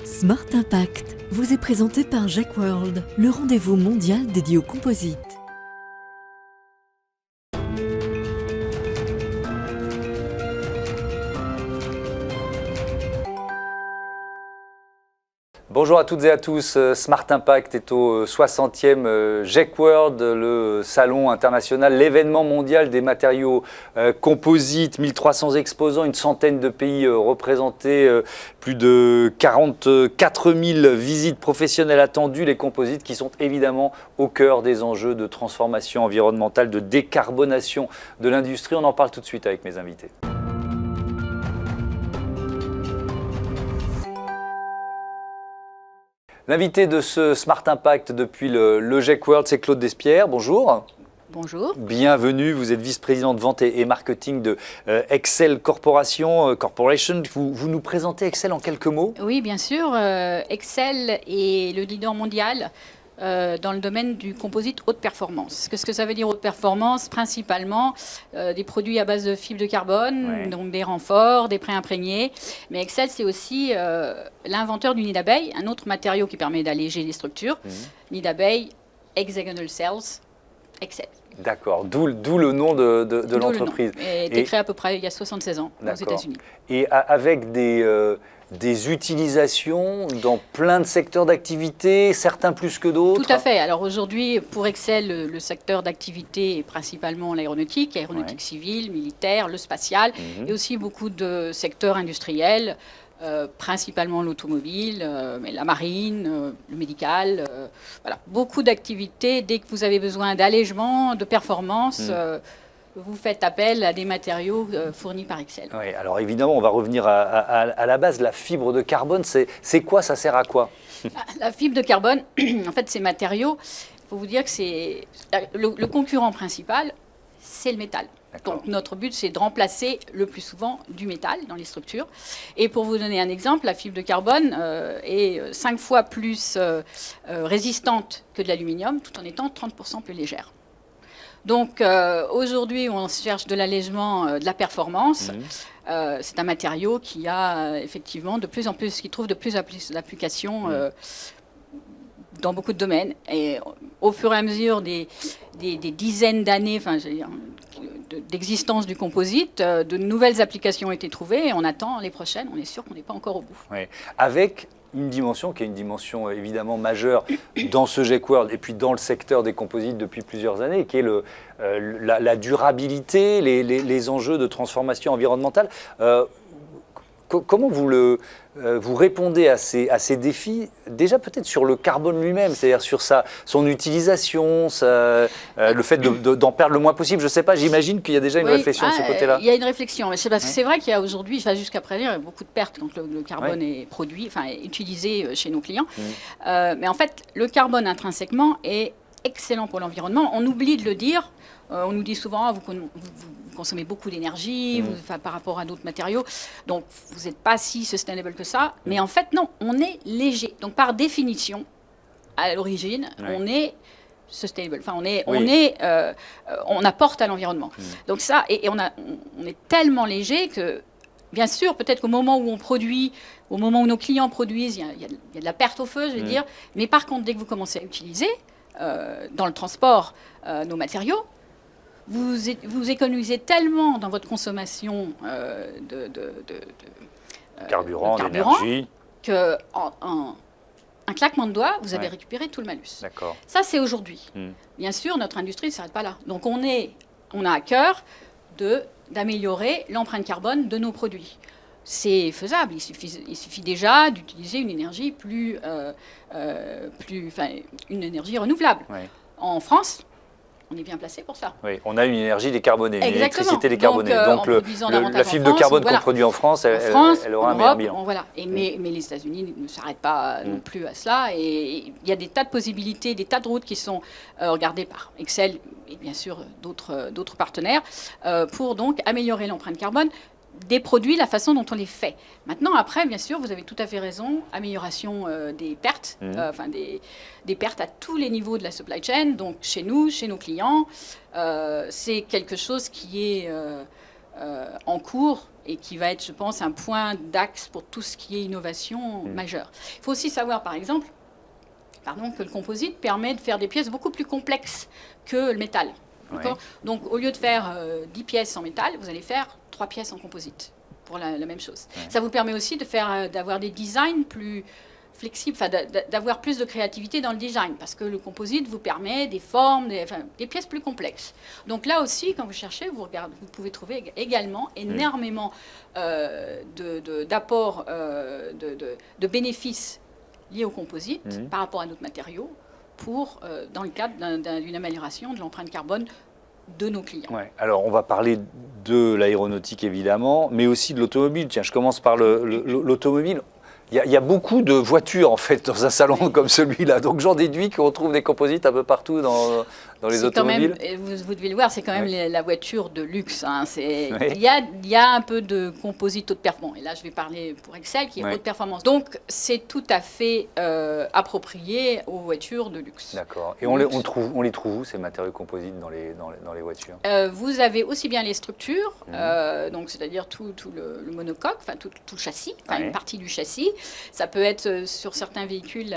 Smart Impact vous est présenté par Jacques World, le rendez-vous mondial dédié aux composites. Bonjour à toutes et à tous, Smart Impact est au 60e GEC World, le salon international, l'événement mondial des matériaux composites, 1300 exposants, une centaine de pays représentés, plus de 44 000 visites professionnelles attendues, les composites qui sont évidemment au cœur des enjeux de transformation environnementale, de décarbonation de l'industrie. On en parle tout de suite avec mes invités. L'invité de ce Smart Impact depuis le GEC World, c'est Claude Despierres. Bonjour. Bonjour. Bienvenue, vous êtes vice-président de vente et marketing de Excel Corporation. Vous nous présentez Excel en quelques mots? Oui, bien sûr. Excel est le leader mondial dans le domaine du composite haute performance. Qu'est-ce que ça veut dire haute performance? Principalement des produits à base de fibres de carbone, donc des renforts, des préimprégnés. Mais Excel, c'est aussi l'inventeur du nid d'abeille, un autre matériau qui permet d'alléger les structures. Nid d'abeille, hexagonal cells, Excel. D'accord, d'où le nom de l'entreprise. Il a été créé à peu près il y a 76 ans aux États-Unis. Et avec des utilisations dans plein de secteurs d'activité, certains plus que d'autres? Tout à fait. Alors aujourd'hui, pour Excel, le secteur d'activité est principalement l'aéronautique, civile, militaire, le spatial, et aussi beaucoup de secteurs industriels, principalement l'automobile, mais la marine, le médical. Voilà, beaucoup d'activités. Dès que vous avez besoin d'allègement, de performance, vous faites appel à des matériaux fournis par Excel. Oui, alors évidemment, on va revenir à la base. La fibre de carbone, c'est quoi? Ça sert à quoi? La fibre de carbone, en fait, ces matériaux, il faut vous dire que c'est le concurrent principal, c'est le métal. Donc notre but, c'est de remplacer le plus souvent du métal dans les structures. Et pour vous donner un exemple, la fibre de carbone est 5 fois plus résistante que de l'aluminium, tout en étant 30% plus légère. Donc aujourd'hui, on cherche de l'allègement, de la performance. C'est un matériau qui a effectivement de plus en plus, qui trouve de plus en plus d'applications dans beaucoup de domaines. Et au fur et à mesure des dizaines d'années d'existence du composite, de nouvelles applications ont été trouvées et on attend les prochaines. On est sûr qu'on n'est pas encore au bout. Oui. Avec une dimension qui est une dimension évidemment majeure dans ce GEC World et puis dans le secteur des composites depuis plusieurs années, qui est la durabilité, les enjeux de transformation environnementale. Comment vous répondez à ces défis, déjà peut-être sur le carbone lui-même, c'est-à-dire sur son utilisation, le fait d'en perdre le moins possible? Je ne sais pas, j'imagine qu'il y a déjà une réflexion de ce côté-là. Il y a une réflexion, mais c'est vrai qu'il y a aujourd'hui, jusqu'à présent, il y a beaucoup de pertes quand le carbone est produit, est utilisé chez nos clients. Mais en fait, le carbone intrinsèquement est excellent pour l'environnement. On oublie de le dire. On nous dit souvent, vous consommez beaucoup d'énergie par rapport à d'autres matériaux, donc vous n'êtes pas si sustainable que ça. Mais en fait, non, on est léger. Donc par définition, à l'origine, on est sustainable. Enfin, on apporte à l'environnement. Donc ça, et on est tellement léger que, bien sûr, peut-être qu'au moment où on produit, au moment où nos clients produisent, il y a de la perte au feu, je veux dire. Mais par contre, dès que vous commencez à utiliser dans le transport nos matériaux, vous économisez tellement dans votre consommation de carburant, d'énergie, qu'en un claquement de doigts, vous avez récupéré tout le malus. Ça, c'est aujourd'hui. Bien sûr, notre industrie ne s'arrête pas là. Donc, on a à cœur d'améliorer l'empreinte carbone de nos produits. C'est faisable. Il suffit déjà d'utiliser une énergie une énergie renouvelable. En France, on est bien placé pour ça. Oui, on a une énergie décarbonée, une électricité décarbonée. Donc la fibre de carbone qu'on produit en France, elle aura un meilleur bilan. Voilà. Mais les États-Unis ne s'arrêtent pas non plus à cela. Et il y a des tas de possibilités, des tas de routes qui sont regardées par Excel et bien sûr d'autres partenaires pour donc améliorer l'empreinte carbone des produits, la façon dont on les fait. Maintenant, après, bien sûr, vous avez tout à fait raison, amélioration des pertes, des pertes à tous les niveaux de la supply chain, donc chez nous, chez nos clients. C'est quelque chose qui est en cours et qui va être, je pense, un point d'axe pour tout ce qui est innovation majeure. Il faut aussi savoir, par exemple, que le composite permet de faire des pièces beaucoup plus complexes que le métal. Ouais. Donc, au lieu de faire 10 pièces en métal, vous allez faire 3 pièces en composite pour la même chose. Ouais. Ça vous permet aussi d'avoir des designs plus flexibles, d'avoir plus de créativité dans le design, parce que le composite vous permet des formes, des pièces plus complexes. Donc là aussi, quand vous cherchez, vous pouvez trouver également énormément d'apports, de bénéfices liés au composite par rapport à notre matériau, dans le cadre d'une amélioration de l'empreinte carbone de nos clients. Ouais. Alors, on va parler de l'aéronautique, évidemment, mais aussi de l'automobile. Tiens, je commence par l'automobile. Il y a beaucoup de voitures, en fait, dans un salon comme celui-là. Donc, j'en déduis qu'on trouve des composites un peu partout dans les automobiles. Quand même, vous devez le voir, c'est quand même la voiture de luxe. Hein. Il y a un peu de composite haute performance. Et là, je vais parler pour Excel, qui est haute performance. Donc, c'est tout à fait approprié aux voitures de luxe. D'accord. Et on les trouve où, ces matériaux composites, dans les voitures? Vous avez aussi bien les structures, donc c'est-à-dire tout le monocoque, tout le châssis, une partie du châssis. Ça peut être sur certains véhicules,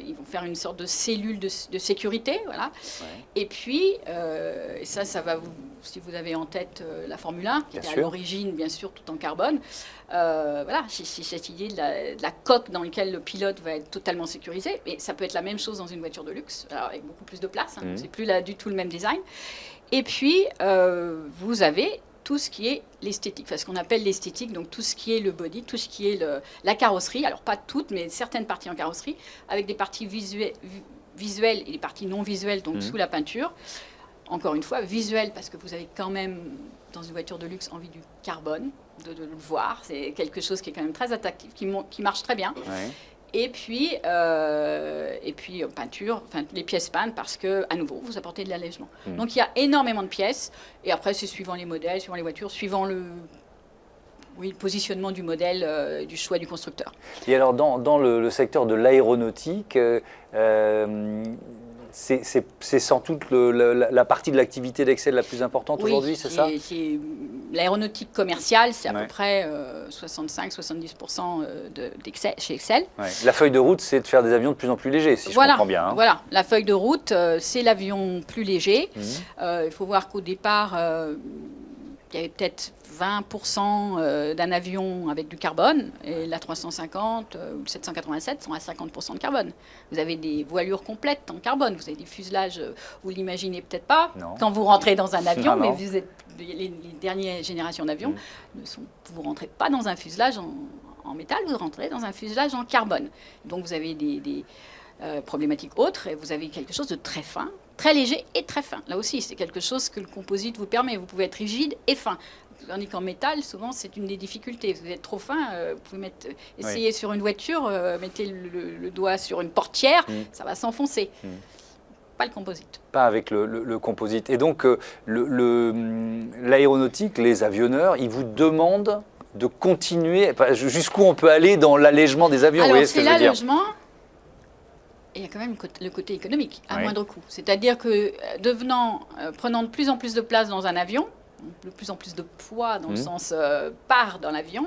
ils vont faire une sorte de cellule de sécurité, voilà. Ouais. Et puis, ça va si vous avez en tête la Formule 1, qui était à l'origine, bien sûr, tout en carbone. Voilà, c'est cette idée de la coque dans laquelle le pilote va être totalement sécurisé. Mais ça peut être la même chose dans une voiture de luxe, alors avec beaucoup plus de place. Hein, c'est plus du tout le même design. Et puis, vous avez tout ce qui est l'esthétique, ce qu'on appelle l'esthétique, donc tout ce qui est le body, tout ce qui est la carrosserie, alors pas toutes, mais certaines parties en carrosserie, avec des parties visuelles et des parties non visuelles, donc sous la peinture. Encore une fois, visuelles, parce que vous avez quand même, dans une voiture de luxe, envie du carbone, de le voir. C'est quelque chose qui est quand même très attractif, qui marche très bien. Ouais. Et puis peinture, les pièces peintes, parce que, à nouveau, vous apportez de l'allègement. Donc, il y a énormément de pièces. Et après, c'est suivant les modèles, suivant les voitures, suivant le positionnement du modèle, du choix du constructeur. Et alors, dans le secteur de l'aéronautique, c'est sans doute la partie de l'activité d'Excel la plus importante aujourd'hui, c'est ça? L'aéronautique commerciale, c'est à peu près 65-70% d'Excel, chez Excel. Ouais. La feuille de route, c'est de faire des avions de plus en plus légers, si je comprends bien. Hein. Voilà, la feuille de route, c'est l'avion plus léger. Il faut voir qu'au départ, il y avait peut-être 20% d'un avion avec du carbone, et la 350 ou le 787 sont à 50% de carbone. Vous avez des voilures complètes en carbone, vous avez des fuselages, vous ne l'imaginez peut-être pas quand vous rentrez dans un avion, mais vous êtes, les dernières générations d'avions, vous ne rentrez pas dans un fuselage en métal, vous rentrez dans un fuselage en carbone. Donc vous avez des problématiques autres, et vous avez quelque chose de très fin, très léger et très fin. Là aussi, c'est quelque chose que le composite vous permet. Vous pouvez être rigide et fin. Tandis qu'en métal, souvent, c'est une des difficultés. Vous êtes trop fin, vous pouvez essayer sur une voiture, mettez le doigt sur une portière, ça va s'enfoncer. Pas le composite. Pas avec le composite. Et donc, l'aéronautique, les avionneurs, ils vous demandent de continuer. Jusqu'où on peut aller dans l'allègement des avions? Alors, c'est l'allègement. Et il y a quand même le côté économique, à moindre coût. C'est-à-dire que prenant de plus en plus de place dans un avion, de plus en plus de poids dans le sens part dans l'avion,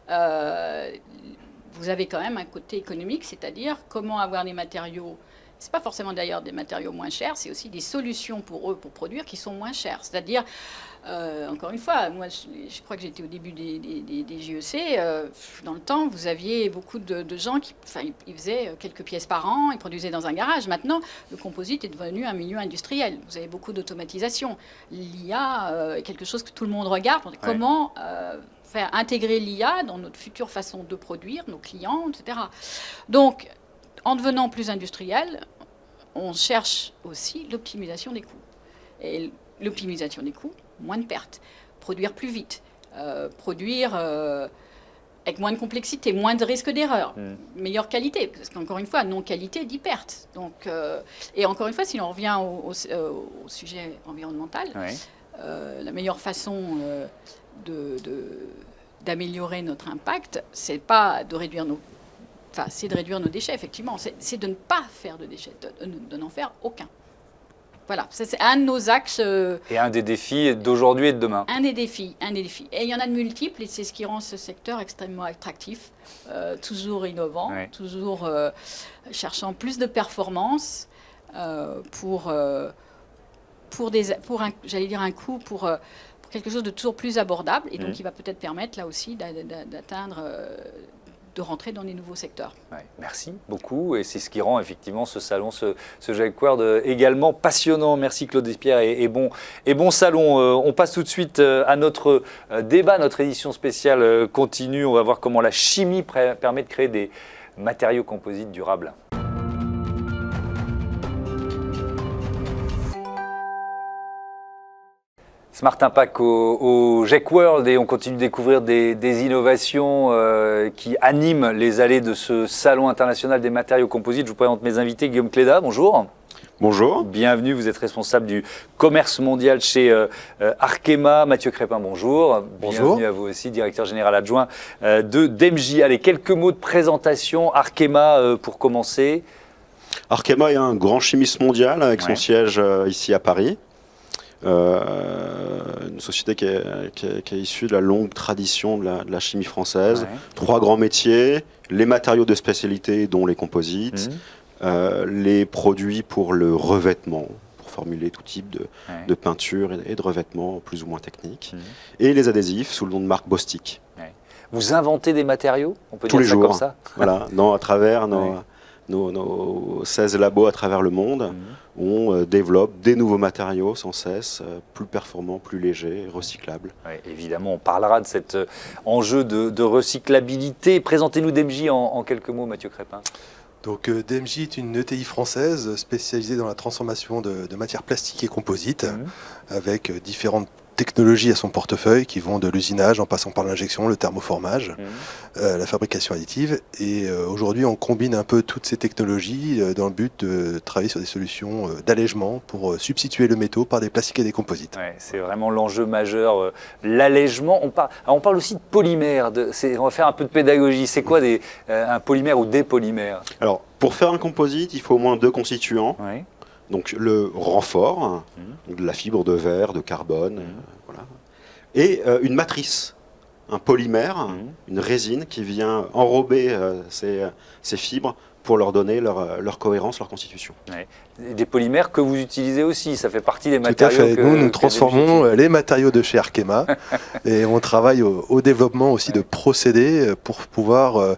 vous avez quand même un côté économique, c'est-à-dire comment avoir des matériaux. Ce n'est pas forcément d'ailleurs des matériaux moins chers, c'est aussi des solutions pour eux pour produire qui sont moins chères. C'est-à-dire, encore une fois, moi je crois que j'étais au début des GEC, dans le temps vous aviez beaucoup de gens qui ils faisaient quelques pièces par an, ils produisaient dans un garage. Maintenant, le composite est devenu un milieu industriel. Vous avez beaucoup d'automatisation. L'IA est quelque chose que tout le monde regarde. Comment faire intégrer l'IA dans notre future façon de produire, nos clients, etc. Donc, en devenant plus industriel, on cherche aussi l'optimisation des coûts. Et l'optimisation des coûts, moins de pertes. Produire plus vite. Produire avec moins de complexité, moins de risque d'erreur. Meilleure qualité. Parce qu'encore une fois, non-qualité dit perte. Donc, et encore une fois, si l'on revient au sujet environnemental, la meilleure façon d'améliorer notre impact, c'est pas de réduire c'est de réduire nos déchets, effectivement. C'est de ne pas faire de déchets, de n'en faire aucun. Voilà, ça, c'est un de nos axes. Et un des défis d'aujourd'hui et de demain. Un des défis. Et il y en a de multiples, et c'est ce qui rend ce secteur extrêmement attractif, toujours innovant, toujours cherchant plus de performance pour un coût, pour quelque chose de toujours plus abordable, et donc qui va peut-être permettre là aussi d'atteindre, de rentrer dans des nouveaux secteurs. Ouais, merci beaucoup, et c'est ce qui rend effectivement ce salon, ce Jacquard également passionnant. Merci Claude Despierres et bon salon. On passe tout de suite à notre débat, notre édition spéciale continue. On va voir comment la chimie permet de créer des matériaux composites durables. Smart Impact au Jacquard, et on continue de découvrir des innovations qui animent les allées de ce salon international des matériaux composites. Je vous présente mes invités. Guillaume Cléda, bonjour. Bonjour. Bienvenue, vous êtes responsable du commerce mondial chez Arkema. Mathieu Crépin, bonjour. Bonjour. Bienvenue à vous aussi, directeur général adjoint de DEMJ. Allez, quelques mots de présentation. Arkema pour commencer. Arkema est un grand chimiste mondial avec son siège ici à Paris. Une société qui est issue de la longue tradition de la chimie française. 3 grands métiers, les matériaux de spécialité dont les composites, les produits pour le revêtement, pour formuler tout type de peinture et de revêtement plus ou moins techniques, et les adhésifs sous le nom de marque Bostik. Vous inventez des matériaux, on peut tous dire les ça jours, comme ça. Voilà, à travers nos 16 labos à travers le monde, on développe des nouveaux matériaux sans cesse, plus performants, plus légers, recyclables. Ouais, évidemment, on parlera de cet enjeu de recyclabilité. Présentez-nous DEMJ en quelques mots, Mathieu Crépin. Donc DEMJ est une ETI française spécialisée dans la transformation de matières plastiques et composites, avec différentes technologies à son portefeuille qui vont de l'usinage en passant par l'injection, le thermoformage, la fabrication additive. Et aujourd'hui, on combine un peu toutes ces technologies dans le but de travailler sur des solutions d'allègement pour substituer le métaux par des plastiques et des composites. Ouais, c'est vraiment l'enjeu majeur, l'allègement. On parle aussi de polymères. On va faire un peu de pédagogie. C'est quoi un polymère ou des polymères? Alors, pour faire un composite, il faut au moins 2 constituants. Ouais. Donc le renfort, de la fibre de verre, de carbone, voilà. Et une matrice, un polymère, une résine qui vient enrober ces fibres pour leur donner leur cohérence, leur constitution. Ouais. Des polymères que vous utilisez aussi, ça fait partie des Tout à matériaux fait. Nous transformons les matériaux de chez Arkema et on travaille au développement aussi de procédés pour pouvoir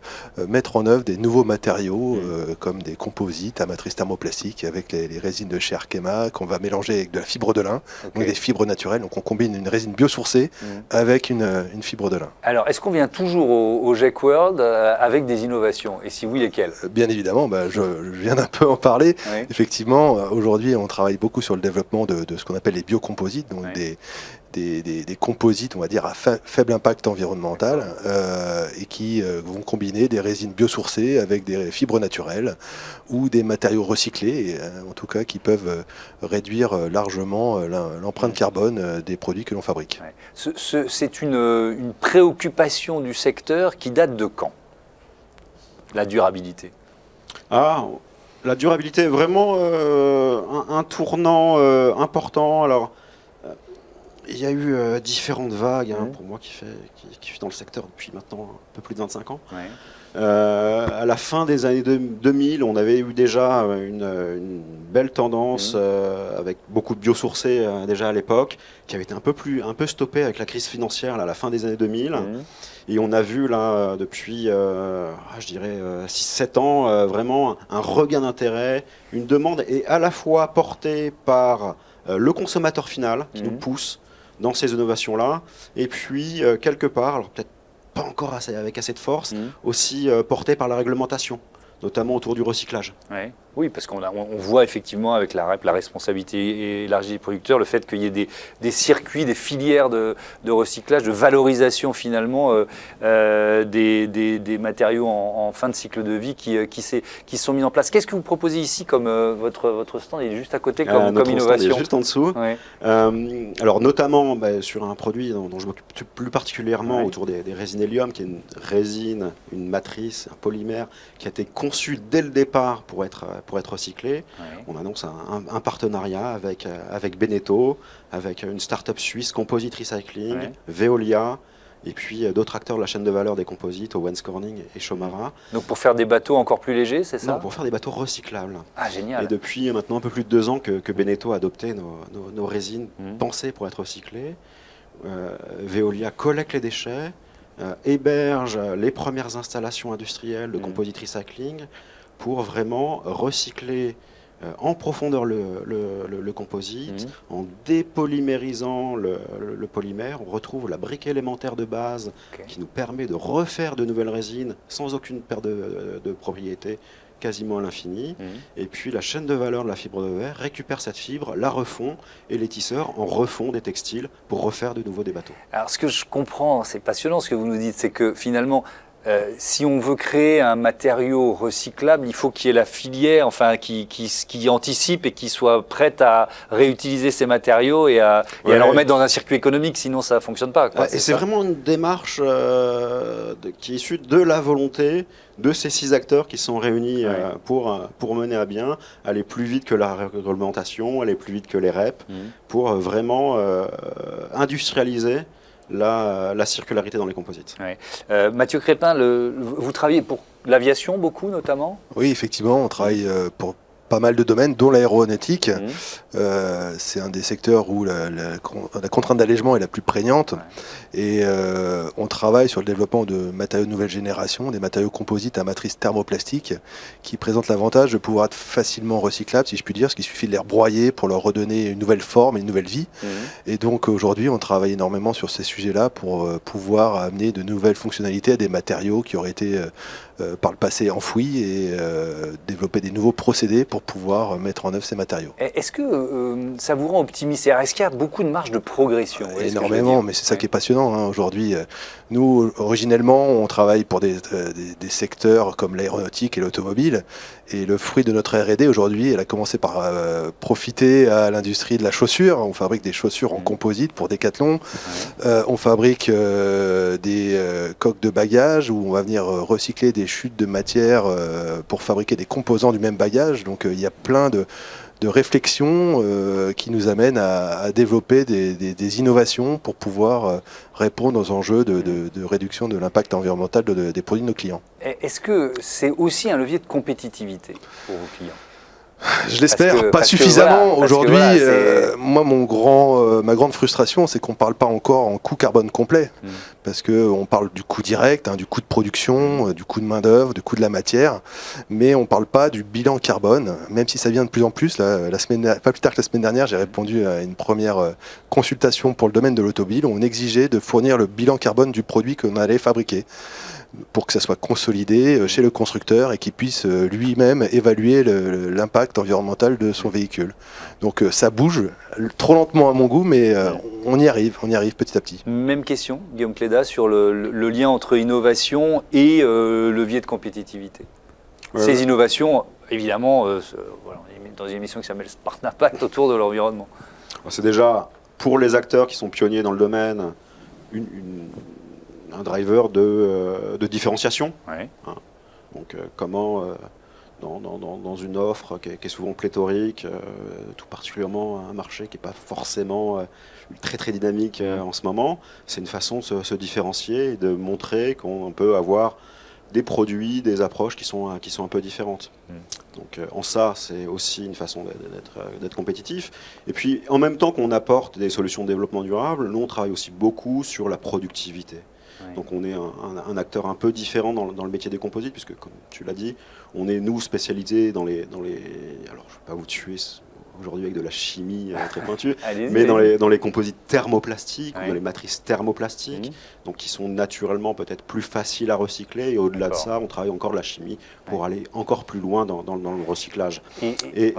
mettre en œuvre des nouveaux matériaux comme des composites à matrice thermoplastique avec les résines de chez Arkema qu'on va mélanger avec de la fibre de lin, donc des fibres naturelles. Donc on combine une résine biosourcée avec une fibre de lin. Alors, est-ce qu'on vient toujours au Jacquard avec des innovations? Et si oui, lesquelles? Bien évidemment, je viens d'un peu en parler. Effectivement, aujourd'hui, on travaille beaucoup sur le développement de ce qu'on appelle les biocomposites, donc des composites, on va dire, à faible impact environnemental, et qui vont combiner des résines biosourcées avec des fibres naturelles ou des matériaux recyclés, en tout cas qui peuvent réduire largement l'empreinte carbone des produits que l'on fabrique. Ouais. C'est une préoccupation du secteur qui date de quand? La durabilité. La durabilité est vraiment un tournant important. Alors, il y a eu différentes vagues, pour moi qui suis dans le secteur depuis maintenant un peu plus de 25 ans. À la fin des années 2000, on avait eu déjà une belle tendance avec beaucoup de biosourcés déjà à l'époque, qui avait été un peu stoppée avec la crise financière à la fin des années 2000. Et on a vu là depuis, je dirais, 6-7 ans, vraiment un regain d'intérêt, une demande est à la fois portée par le consommateur final qui nous pousse dans ces innovations-là, et puis quelque part, alors peut-être pas encore avec assez de force, aussi portée par la réglementation, notamment autour du recyclage. Ouais. Oui, parce qu'on voit effectivement avec la REP, la responsabilité élargie des producteurs, le fait qu'il y ait des circuits, des filières de recyclage, de valorisation finalement des matériaux en fin de cycle de vie qui sont mis en place. Qu'est-ce que vous proposez ici comme votre stand? Il est juste à côté comme innovation. Stand est juste en dessous. Ouais. Alors notamment sur un produit dont je m'occupe plus particulièrement autour des résines hélium, qui est une résine, une matrice, un polymère qui a été conçu dès le départ pour être pour être recyclés. Ouais. On annonce un partenariat avec Beneteau, avec une start-up suisse, Composite Recycling, Ouais. Veolia, et puis d'autres acteurs de la chaîne de valeur des composites, Owens Corning et Chomara. Donc pour faire des bateaux encore plus légers, c'est ça? Non, pour faire des bateaux recyclables. Ah, génial. Et depuis maintenant un peu plus de 2 ans que Beneteau a adopté nos résines Mhm. pensées pour être recyclées. Veolia collecte les déchets, héberge les premières installations industrielles de Mhm. composite recycling pour vraiment recycler en profondeur le composite, Mhm. en dépolymérisant le polymère. On retrouve la brique élémentaire de base Ok. qui nous permet de refaire de nouvelles résines sans aucune perte de propriété, quasiment à l'infini. Mhm. Et puis la chaîne de valeur de la fibre de verre récupère cette fibre, la refond, et les tisseurs en refont des textiles pour refaire de nouveau des bateaux. Alors, ce que je comprends, c'est passionnant ce que vous nous dites, c'est que finalement, si on veut créer un matériau recyclable, il faut qu'il y ait la filière, enfin, qui anticipe et qui soit prête à réutiliser ces matériaux et à Ouais. le remettre dans un circuit économique, sinon ça ne fonctionne pas, quoi. Et c'est ça vraiment une démarche qui est issue de la volonté de ces 6 acteurs qui sont réunis pour mener à bien, aller plus vite que la réglementation, aller plus vite que les REP, Mhm. pour vraiment industrialiser la circularité dans les composites. Mathieu Crépin, vous travaillez pour l'aviation beaucoup, notamment? Oui, effectivement, on travaille pour pas mal de domaines, dont l'aéronautique. Mhm. C'est un des secteurs où la contrainte d'allègement est la plus prégnante. Ouais. Et on travaille sur le développement de matériaux de nouvelle génération, des matériaux composites à matrice thermoplastique, qui présentent l'avantage de pouvoir être facilement recyclables, si je puis dire, parce qu'il suffit de les rebroyer pour leur redonner une nouvelle forme et une nouvelle vie. Mhm. Et donc aujourd'hui, on travaille énormément sur ces sujets-là pour pouvoir amener de nouvelles fonctionnalités à des matériaux qui auraient été par le passé enfouis et développer des nouveaux procédés pour pouvoir mettre en œuvre ces matériaux. Est-ce que ça vous rend optimiste? Est-ce qu'il y a beaucoup de marge de progression? Vous voyez ce que je veux Énormément, dire? mais c'est ça Ouais. qui est passionnant. Aujourd'hui, nous, originellement, on travaille pour des secteurs comme l'aéronautique et l'automobile. Et le fruit de notre R&D aujourd'hui, elle a commencé par profiter à l'industrie de la chaussure. On fabrique des chaussures en composite pour Decathlon. On fabrique des coques de bagages où on va venir recycler des chutes de matière pour fabriquer des composants du même bagage. Donc il y a plein de réflexions qui nous amènent à développer des innovations pour pouvoir répondre aux enjeux de réduction de l'impact environnemental des produits de nos clients. Est-ce que c'est aussi un levier de compétitivité pour vos clients? Je l'espère, pas parce que suffisamment. voilà, parce que Aujourd'hui, voilà, moi, ma grande frustration, c'est qu'on ne parle pas encore en coût carbone complet. Parce qu'on parle du coût direct, du coût de production, du coût de main-d'œuvre, du coût de la matière. Mais on ne parle pas du bilan carbone, même si ça vient de plus en plus. Pas plus tard que la semaine dernière, j'ai répondu à une première consultation pour le domaine de l'automobile où on exigeait de fournir le bilan carbone du produit qu'on allait fabriquer, pour que ça soit consolidé chez le constructeur et qu'il puisse lui-même évaluer l'impact environnemental de son véhicule. Donc ça bouge, trop lentement à mon goût, mais on y arrive petit à petit. Même question, Guillaume Cléda, sur le lien entre innovation et levier de compétitivité. Ces innovations, évidemment, voilà, on est dans une émission qui s'appelle Smart Impact autour de l'environnement. C'est déjà, pour les acteurs qui sont pionniers dans le domaine, un driver de différenciation. Ouais. Donc comment, dans une offre qui est souvent pléthorique, tout particulièrement un marché qui n'est pas forcément très très dynamique en ce moment, c'est une façon de se différencier et de montrer qu'on peut avoir des produits, des approches qui sont un peu différentes. Donc en ça, c'est aussi une façon d'être compétitif. Et puis en même temps qu'on apporte des solutions de développement durable, nous on travaille aussi beaucoup sur la productivité. Ouais. Donc on est un acteur un peu différent dans le métier des composites, puisque comme tu l'as dit, on est nous spécialisés dans les... Alors je ne vais pas vous tuer aujourd'hui avec de la chimie très pointue, mais dans les composites thermoplastiques, ou dans les matrices thermoplastiques, donc qui sont naturellement peut-être plus faciles à recycler, et au-delà de ça, on travaille encore de la chimie pour aller encore plus loin dans le recyclage. Et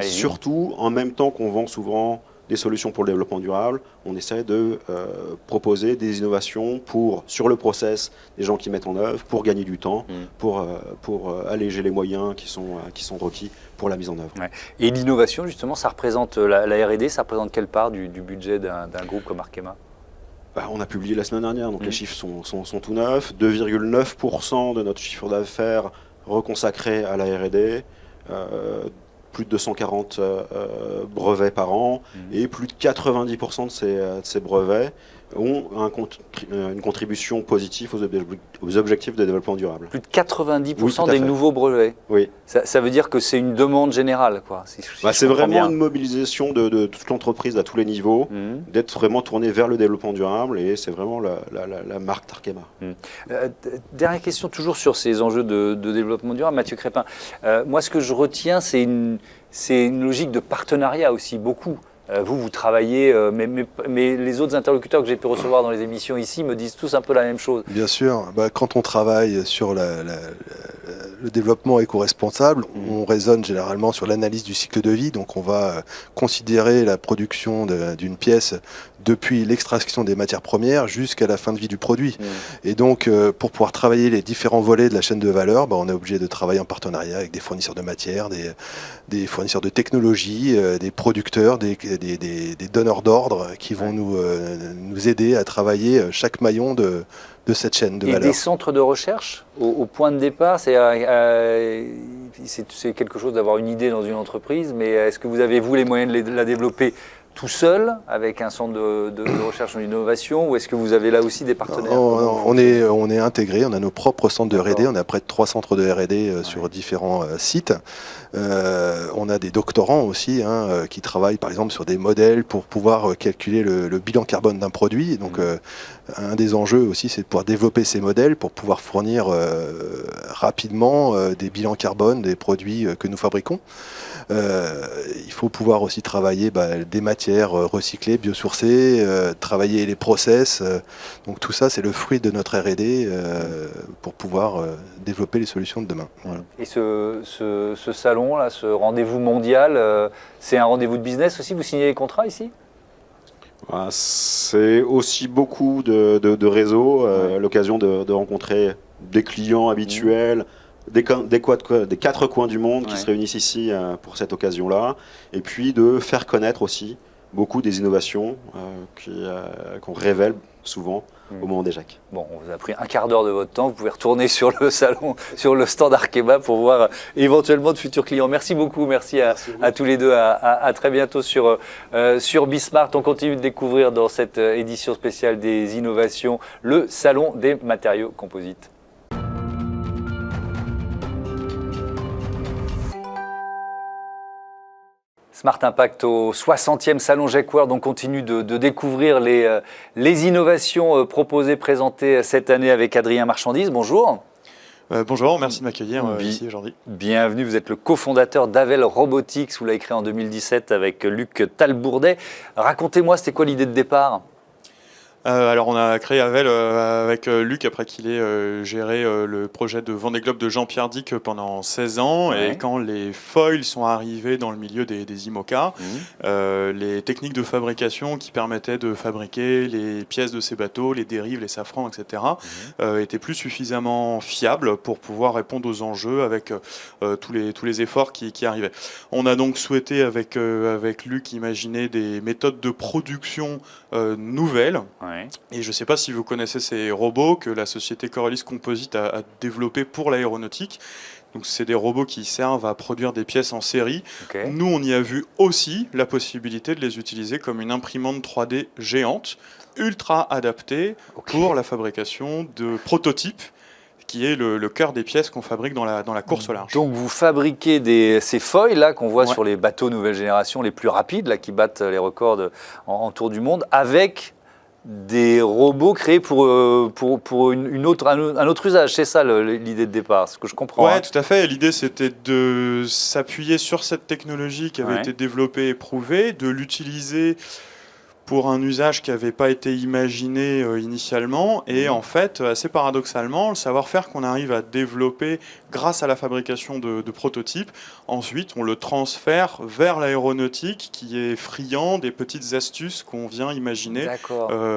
surtout, en même temps qu'on vend souvent des solutions pour le développement durable, on essaie de proposer des innovations sur le process des gens qui mettent en œuvre, pour gagner du temps, pour alléger les moyens qui sont requis pour la mise en œuvre. Ouais. Et l'innovation, justement, ça représente la R&D, ça représente quelle part du budget d'un groupe comme Arkema? On a publié la semaine dernière, donc les chiffres sont tout neufs. 2,9% de notre chiffre d'affaires reconsacré à la R&D. plus de 240 brevets par an, et plus de 90% de ces brevets ont une contribution positive aux objectifs de développement durable. Plus de 90% Oui, des nouveaux brevets. Oui. Ça veut dire que c'est une demande générale, quoi. C'est vraiment une mobilisation de toute l'entreprise à tous les niveaux, d'être vraiment tourné vers le développement durable, et c'est vraiment la marque Arkema. Dernière question, toujours sur ces enjeux de développement durable, Mathieu Crépin. Moi, ce que je retiens, c'est une logique de partenariat aussi, beaucoup. Vous travaillez, mais les autres interlocuteurs que j'ai pu recevoir dans les émissions ici me disent tous un peu la même chose. Bien sûr, quand on travaille sur le développement éco-responsable, on raisonne généralement sur l'analyse du cycle de vie. Donc on va considérer la production d'une pièce depuis l'extraction des matières premières jusqu'à la fin de vie du produit. Et donc pour pouvoir travailler les différents volets de la chaîne de valeur, on est obligé de travailler en partenariat avec des fournisseurs de matières, des fournisseurs de technologies, des producteurs, des donneurs d'ordre qui vont nous aider à travailler chaque maillon de cette chaîne de valeur. Et des centres de recherche au point de départ, c'est quelque chose d'avoir une idée dans une entreprise, mais est-ce que vous avez, vous, les moyens de la développer tout seul, avec un centre de recherche en innovation, ou est-ce que vous avez là aussi des partenaires? On est intégré, on a nos propres centres de R&D, on a près de 3 centres de R&D sur différents sites. On a des doctorants aussi qui travaillent par exemple sur des modèles pour pouvoir calculer le bilan carbone d'un produit. Donc un des enjeux aussi, c'est de pouvoir développer ces modèles pour pouvoir fournir rapidement des bilans carbone des produits que nous fabriquons. Il faut pouvoir aussi travailler des matières recyclées, biosourcées, travailler les process. Donc tout ça, c'est le fruit de notre R&D pour pouvoir développer les solutions de demain. Voilà. Et ce salon, là, ce rendez-vous mondial, c'est un rendez-vous de business aussi? Vous signez les contrats ici? C'est aussi beaucoup de réseaux, l'occasion de rencontrer des clients habituels, des 4 coins du monde qui se réunissent ici pour cette occasion-là, et puis de faire connaître aussi beaucoup des innovations qu'on révèle souvent au moment des JAC. Bon, on vous a pris un quart d'heure de votre temps, vous pouvez retourner sur le salon, sur le stand Arkema pour voir éventuellement de futurs clients. Merci beaucoup, merci à tous les deux, à très bientôt sur Bismart. On continue de découvrir dans cette édition spéciale des innovations le salon des matériaux composites. Smart Impact au 60e salon JAC World. On continue de découvrir les innovations proposées, présentées cette année avec Adrien Marchandise. Bonjour. Bonjour, merci de m'accueillir ici aujourd'hui. Bienvenue, vous êtes le cofondateur d'Havel Robotics. Vous l'avez créé en 2017 avec Luc Talbourdet. Racontez-moi, c'était quoi l'idée de départ ? Alors on a créé Havel avec Luc après qu'il ait géré le projet de Vendée Globe de Jean-Pierre Dick pendant 16 ans. Ouais. Et quand les foils sont arrivés dans le milieu des IMOCA, les techniques de fabrication qui permettaient de fabriquer les pièces de ces bateaux, les dérives, les safrans, etc. Étaient plus suffisamment fiables pour pouvoir répondre aux enjeux avec tous les efforts qui arrivaient. On a donc souhaité avec Luc imaginer des méthodes de production nouvelles. Ouais. Et je ne sais pas si vous connaissez ces robots que la société Corellis Composite a développés pour l'aéronautique. Donc c'est des robots qui servent à produire des pièces en série. Okay. Nous, on y a vu aussi la possibilité de les utiliser comme une imprimante 3D géante, ultra adaptée pour la fabrication de prototypes, qui est le cœur des pièces qu'on fabrique dans la course au large. Donc vous fabriquez ces foils là qu'on voit sur les bateaux nouvelle génération les plus rapides, là, qui battent les records en tour du monde, avec des robots créés pour un autre usage. C'est ça l'idée de départ, ce que je comprends. Oui, tout à fait. L'idée, c'était de s'appuyer sur cette technologie qui avait été développée et prouvée, de l'utiliser pour un usage qui n'avait pas été imaginé initialement. Et en fait, assez paradoxalement, le savoir-faire qu'on arrive à développer grâce à la fabrication de prototypes, ensuite on le transfère vers l'aéronautique qui est friand des petites astuces qu'on vient imaginer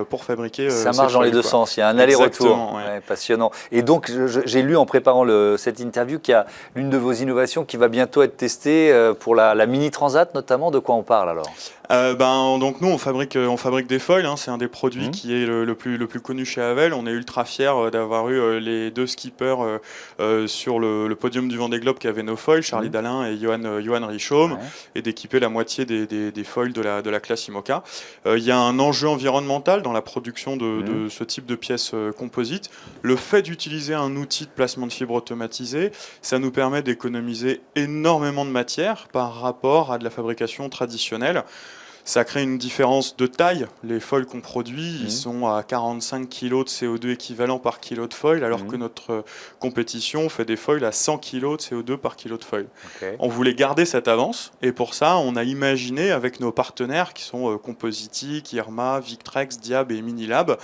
pour fabriquer ça marche dans les deux sens, il y a un aller-retour. Ouais, passionnant. Et donc j'ai lu en préparant cette interview qu'il y a l'une de vos innovations qui va bientôt être testée pour la Mini Transat notamment. De quoi on parle alors? Donc nous on fabrique on fabrique des foils, c'est un des produits qui est le plus connu chez Havel. On est ultra fiers d'avoir eu les 2 skippers sur le podium du Vendée Globe qui avaient nos foils, Charlie Dalin et Johan Richaume, et d'équiper la moitié des foils de la classe IMOCA. Il y a un enjeu environnemental dans la production de ce type de pièces composites. Le fait d'utiliser un outil de placement de fibres automatisé, ça nous permet d'économiser énormément de matière par rapport à de la fabrication traditionnelle. Ça crée une différence de taille. Les foils qu'on produit, ils sont à 45 kg de CO2 équivalent par kilo de foil, alors que notre compétition fait des foils à 100 kg de CO2 par kilo de foil. On voulait garder cette avance, et pour ça, on a imaginé avec nos partenaires qui sont Compositic, Irma, Victrex, Diab et Minilab,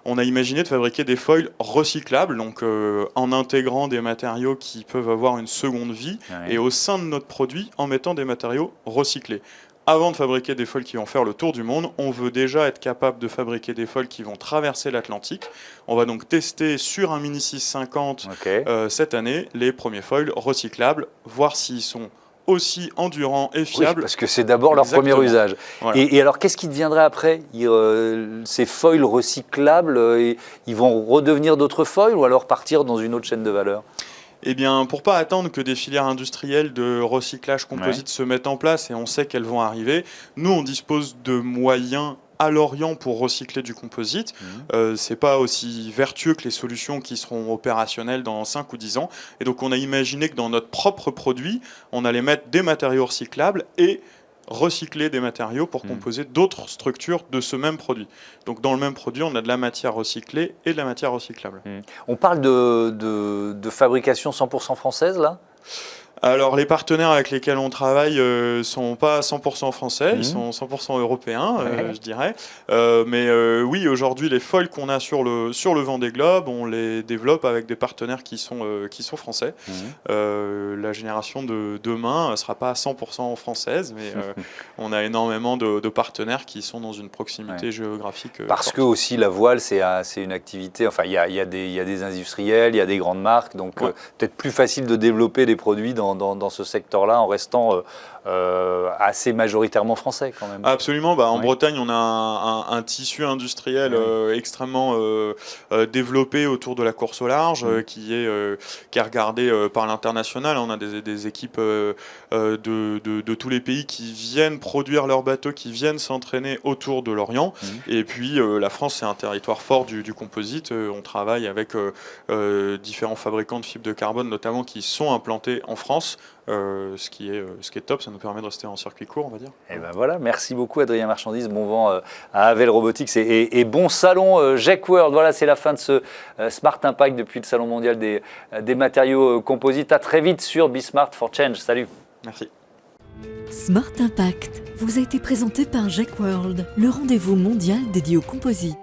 on a imaginé de fabriquer des foils recyclables, donc en intégrant des matériaux qui peuvent avoir une seconde vie, et au sein de notre produit, en mettant des matériaux recyclés. Avant de fabriquer des foils qui vont faire le tour du monde, on veut déjà être capable de fabriquer des foils qui vont traverser l'Atlantique. On va donc tester sur un Mini 650 cette année les premiers foils recyclables, voir s'ils sont aussi endurants et fiables. Oui, parce que c'est d'abord leur premier usage. Voilà. Et alors, qu'est-ce qui deviendrait après? Ces foils recyclables, ils vont redevenir d'autres foils ou alors partir dans une autre chaîne de valeur? Eh bien, pour ne pas attendre que des filières industrielles de recyclage composite se mettent en place, et on sait qu'elles vont arriver, nous, on dispose de moyens à l'Orient pour recycler du composite. C'est pas aussi vertueux que les solutions qui seront opérationnelles dans 5 ou 10 ans. Et donc, on a imaginé que dans notre propre produit, on allait mettre des matériaux recyclables et recycler des matériaux pour composer d'autres structures de ce même produit. Donc dans le même produit, on a de la matière recyclée et de la matière recyclable. On parle de fabrication 100% française là ? Alors les partenaires avec lesquels on travaille ne sont pas 100% français, ils sont 100% européens, je dirais. Mais oui, aujourd'hui, les foils qu'on a sur le Vendée Globe, on les développe avec des partenaires qui sont français. La génération de demain ne sera pas 100% française, mais on a énormément de partenaires qui sont dans une proximité géographique. Parce que aussi la voile, c'est une activité, enfin il y a des industriels, il y a des grandes marques, donc peut-être plus facile de développer des produits dans ce secteur-là en restant assez majoritairement français quand même. Absolument, en Bretagne on a un tissu industriel extrêmement développé autour de la course au large qui est regardé par l'international. On a des équipes de tous les pays qui viennent produire leurs bateaux, qui viennent s'entraîner autour de l'Orient. Et puis la France, c'est un territoire fort du composite. On travaille avec différents fabricants de fibres de carbone notamment qui sont implantés en France. Ce qui est top, ça nous permet de rester en circuit court, on va dire. Et ben voilà, merci beaucoup Adrien Marchandise, bon vent à Havel Robotics et bon salon GEC World. Voilà, c'est la fin de ce Smart Impact depuis le Salon mondial des matériaux composites. À très vite sur Be Smart for Change. Salut. Merci. Smart Impact vous a été présenté par GEC World, le rendez-vous mondial dédié aux composites.